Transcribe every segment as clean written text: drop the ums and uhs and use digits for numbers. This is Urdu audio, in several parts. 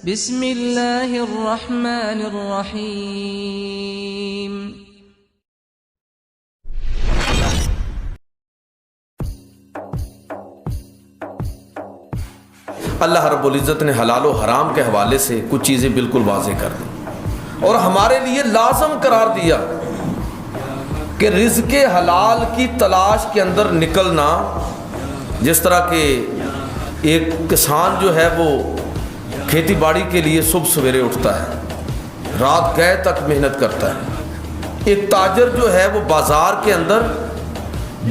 بسم اللہ الرحمن الرحیم۔ اللہ رب العزت نے حلال و حرام کے حوالے سے کچھ چیزیں بالکل واضح کر دی اور ہمارے لیے لازم قرار دیا کہ رزق حلال کی تلاش کے اندر نکلنا، جس طرح کہ ایک کسان جو ہے وہ کھیتی باڑی کے لیے صبح سویرے اٹھتا ہے، رات گئے تک محنت کرتا ہے، ایک تاجر جو ہے وہ بازار کے اندر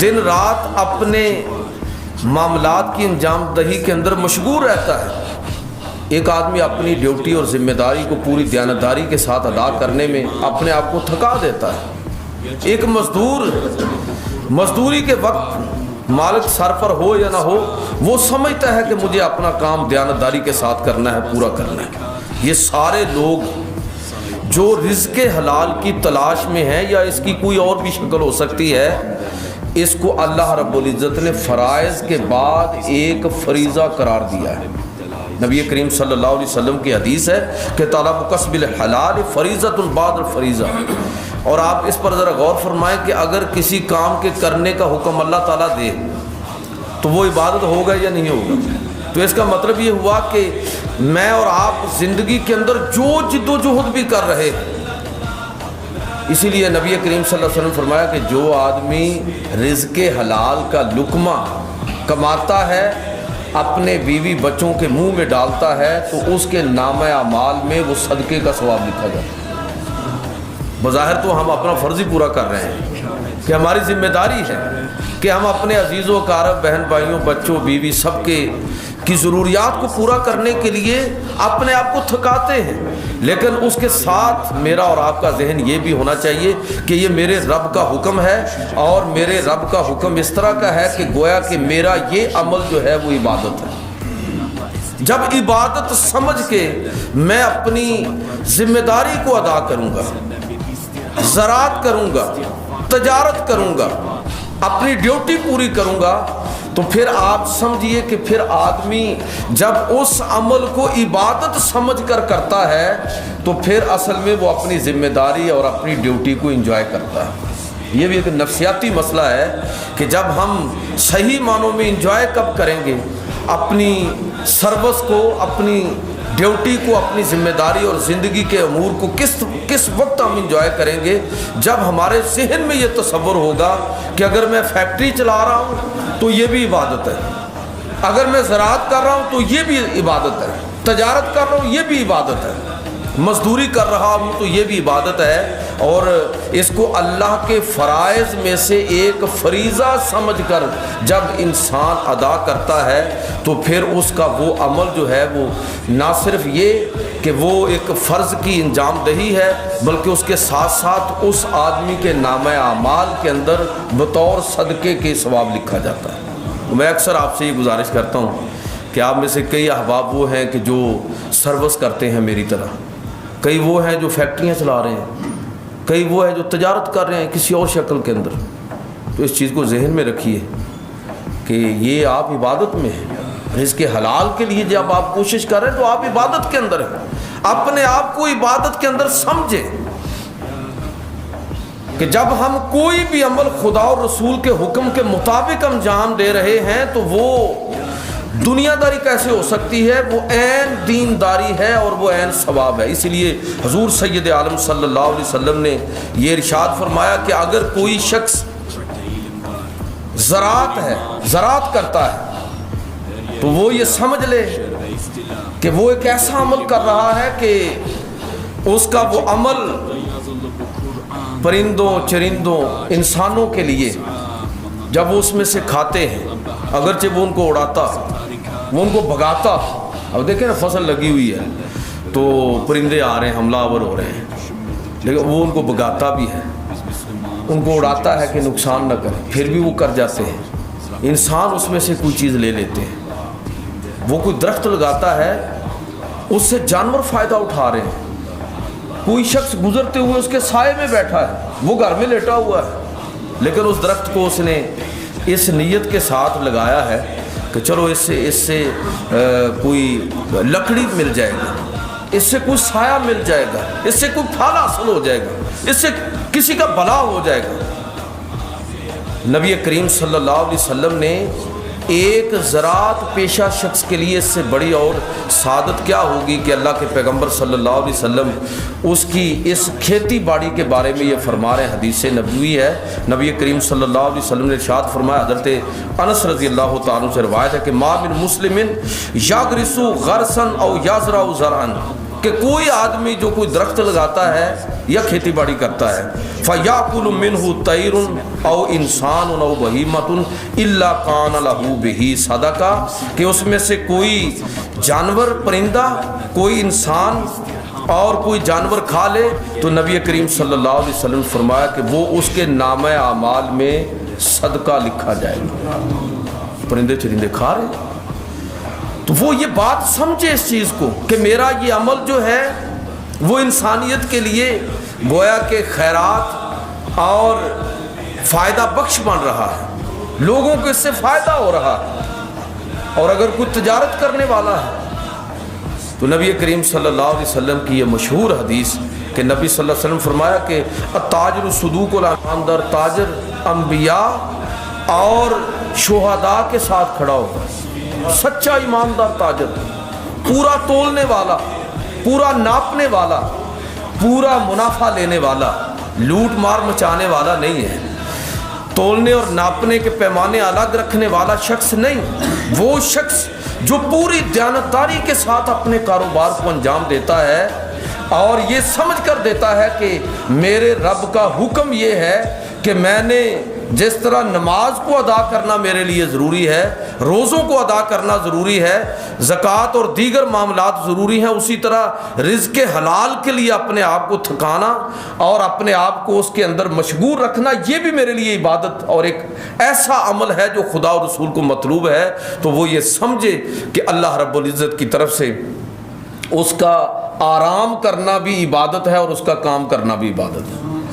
دن رات اپنے معاملات کی انجام دہی کے اندر مشغول رہتا ہے، ایک آدمی اپنی ڈیوٹی اور ذمہ داری کو پوری دیانتداری کے ساتھ ادا کرنے میں اپنے آپ کو تھکا دیتا ہے، ایک مزدور مزدوری کے وقت مالک سر پر ہو یا نہ ہو وہ سمجھتا ہے کہ مجھے اپنا کام دیانتداری کے ساتھ کرنا ہے، پورا کرنا ہے۔ یہ سارے لوگ جو رزق حلال کی تلاش میں ہیں یا اس کی کوئی اور بھی شکل ہو سکتی ہے، اس کو اللہ رب العزت نے فرائض کے بعد ایک فریضہ قرار دیا ہے۔ نبی کریم صلی اللہ علیہ وسلم کی حدیث ہے کہ طلب کسب الحلال فریضۃ بعد الفریضہ، اور آپ اس پر ذرا غور فرمائیں کہ اگر کسی کام کے کرنے کا حکم اللہ تعالیٰ دے تو وہ عبادت ہوگا یا نہیں ہوگا؟ تو اس کا مطلب یہ ہوا کہ میں اور آپ زندگی کے اندر جو جد و جہد بھی کر رہے ہیں، اسی لیے نبی کریم صلی اللہ علیہ وسلم فرمایا کہ جو آدمی رزق حلال کا لقمہ کماتا ہے، اپنے بیوی بچوں کے منہ میں ڈالتا ہے، تو اس کے نامہ اعمال میں وہ صدقے کا ثواب لکھا جاتا ہے۔ بظاہر تو ہم اپنا فرض ہی پورا کر رہے ہیں کہ ہماری ذمہ داری ہے کہ ہم اپنے عزیز و اقارب، بہن بھائیوں، بچوں، بیوی سب کی ضروریات کو پورا کرنے کے لیے اپنے آپ کو تھکاتے ہیں، لیکن اس کے ساتھ میرا اور آپ کا ذہن یہ بھی ہونا چاہیے کہ یہ میرے رب کا حکم ہے، اور میرے رب کا حکم اس طرح کا ہے کہ گویا کہ میرا یہ عمل جو ہے وہ عبادت ہے۔ جب عبادت سمجھ کے میں اپنی ذمہ داری کو ادا کروں گا، زراعت کروں گا، تجارت کروں گا، اپنی ڈیوٹی پوری کروں گا، تو پھر آپ سمجھیے کہ پھر آدمی جب اس عمل کو عبادت سمجھ کر کرتا ہے تو پھر اصل میں وہ اپنی ذمہ داری اور اپنی ڈیوٹی کو انجوائے کرتا ہے۔ یہ بھی ایک نفسیاتی مسئلہ ہے کہ جب ہم صحیح معنوں میں انجوائے کب کریں گے اپنی سروس کو، اپنی ڈیوٹی کو، اپنی ذمہ داری اور زندگی کے امور کو کس وقت ہم انجوائے کریں گے؟ جب ہمارے ذہن میں یہ تصور ہوگا کہ اگر میں فیکٹری چلا رہا ہوں تو یہ بھی عبادت ہے، اگر میں زراعت کر رہا ہوں تو یہ بھی عبادت ہے، تجارت کر رہا ہوں یہ بھی عبادت ہے، مزدوری کر رہا ہوں تو یہ بھی عبادت ہے، اور اس کو اللہ کے فرائض میں سے ایک فریضہ سمجھ کر جب انسان ادا کرتا ہے تو پھر اس کا وہ عمل جو ہے وہ نہ صرف یہ کہ وہ ایک فرض کی انجام دہی ہے، بلکہ اس کے ساتھ ساتھ اس آدمی کے نامہ اعمال کے اندر بطور صدقے کے ثواب لکھا جاتا ہے۔ میں اکثر آپ سے یہ گزارش کرتا ہوں کہ آپ میں سے کئی احباب وہ ہیں کہ جو سروس کرتے ہیں میری طرح، کئی وہ ہیں جو فیکٹریاں چلا رہے ہیں، کئی وہ ہیں جو تجارت کر رہے ہیں کسی اور شکل کے اندر۔ تو اس چیز کو ذہن میں رکھیے کہ یہ آپ عبادت میں ہیں، رزق حلال کے لیے جب آپ کوشش کر رہے ہیں تو آپ عبادت کے اندر ہیں۔ اپنے آپ کو عبادت کے اندر سمجھیں کہ جب ہم کوئی بھی عمل خدا اور رسول کے حکم کے مطابق انجام دے رہے ہیں تو وہ دنیا داری کیسے ہو سکتی ہے؟ وہ عین دینداری ہے اور وہ عین ثواب ہے۔ اسی لیے حضور سید عالم صلی اللہ علیہ وسلم نے یہ ارشاد فرمایا کہ اگر کوئی شخص زراعت کرتا ہے تو وہ یہ سمجھ لے کہ وہ ایک ایسا عمل کر رہا ہے کہ اس کا وہ عمل پرندوں، چرندوں، انسانوں کے لیے جب وہ اس میں سے کھاتے ہیں، اگرچہ وہ ان کو اڑاتا، وہ ان کو بھگاتا، اب دیکھیں نا فصل لگی ہوئی ہے تو پرندے آ رہے ہیں، حملہ آور ہو رہے ہیں، لیکن وہ ان کو بھگاتا بھی ہے، ان کو اڑاتا ہے کہ نقصان نہ کرے، پھر بھی وہ کر جاتے ہیں۔ انسان اس میں سے کوئی چیز لے لیتے ہیں، وہ کوئی درخت لگاتا ہے، اس سے جانور فائدہ اٹھا رہے ہیں، کوئی شخص گزرتے ہوئے اس کے سائے میں بیٹھا ہے، وہ گھر میں لیٹا ہوا ہے، لیکن اس درخت کو اس نے اس نیت کے ساتھ لگایا ہے کہ چلو اس سے کوئی لکڑی مل جائے گی، اس سے کوئی سایہ مل جائے گا، اس سے کوئی پھل حاصل ہو جائے گا، اس سے کسی کا بھلا ہو جائے گا۔ نبی کریم صلی اللہ علیہ وسلم نے ایک زراعت پیشہ شخص کے لیے اس سے بڑی اور سعادت کیا ہوگی کہ اللہ کے پیغمبر صلی اللہ علیہ وسلم اس کی اس کھیتی باڑی کے بارے میں یہ فرما رہے ہیں، حدیث نبوی ہے۔ نبی کریم صلی اللہ علیہ وسلم نے ارشاد فرمایا، حضرت انس رضی اللہ تعالیٰ عنہ سے روایت ہے کہ ما من مسلم یغرس غرسا او یزرع زرعا، کہ کوئی آدمی جو کوئی درخت لگاتا ہے یا کھیتی باڑی کرتا ہے، فَيَأْكُلُ مِنْهُ طَيْرٌ أَوْ إِنسَانٌ أَوْ بَهِيمَةٌ إِلَّا كَانَ لَهُ بِهِ صَدَقَةٌ، کہ اس میں سے کوئی جانور پرندہ، کوئی انسان اور کوئی جانور کھا لے تو نبی کریم صلی اللہ علیہ وسلم نے فرمایا کہ وہ اس کے نامہ اعمال میں صدقہ لکھا جائے گا۔ پرندے چرندے کھا رہے تو وہ یہ بات سمجھے اس چیز کو کہ میرا یہ عمل جو ہے وہ انسانیت کے لیے گویا کہ خیرات اور فائدہ بخش بن رہا ہے، لوگوں کو اس سے فائدہ ہو رہا ہے۔ اور اگر کوئی تجارت کرنے والا ہے تو نبی کریم صلی اللہ علیہ وسلم کی یہ مشہور حدیث کہ نبی صلی اللہ علیہ وسلم فرمایا کہ التاجر صدوق الایمان، تاجر انبیاء اور شہداء کے ساتھ کھڑا ہوگا، سچا ایماندار تاجر، پورا تولنے والا، پورا ناپنے والا، پورا منافع لینے والا، لوٹ مار مچانے والا نہیں ہے، تولنے اور ناپنے کے پیمانے الگ رکھنے والا شخص نہیں، وہ شخص جو پوری دیانتداری کے ساتھ اپنے کاروبار کو انجام دیتا ہے اور یہ سمجھ کر دیتا ہے کہ میرے رب کا حکم یہ ہے کہ میں نے جس طرح نماز کو ادا کرنا میرے لیے ضروری ہے، روزوں کو ادا کرنا ضروری ہے، زکوٰۃ اور دیگر معاملات ضروری ہیں، اسی طرح رزق حلال کے لیے اپنے آپ کو تھکانا اور اپنے آپ کو اس کے اندر مشغول رکھنا یہ بھی میرے لیے عبادت اور ایک ایسا عمل ہے جو خدا اور رسول کو مطلوب ہے۔ تو وہ یہ سمجھے کہ اللہ رب العزت کی طرف سے اس کا آرام کرنا بھی عبادت ہے اور اس کا کام کرنا بھی عبادت ہے۔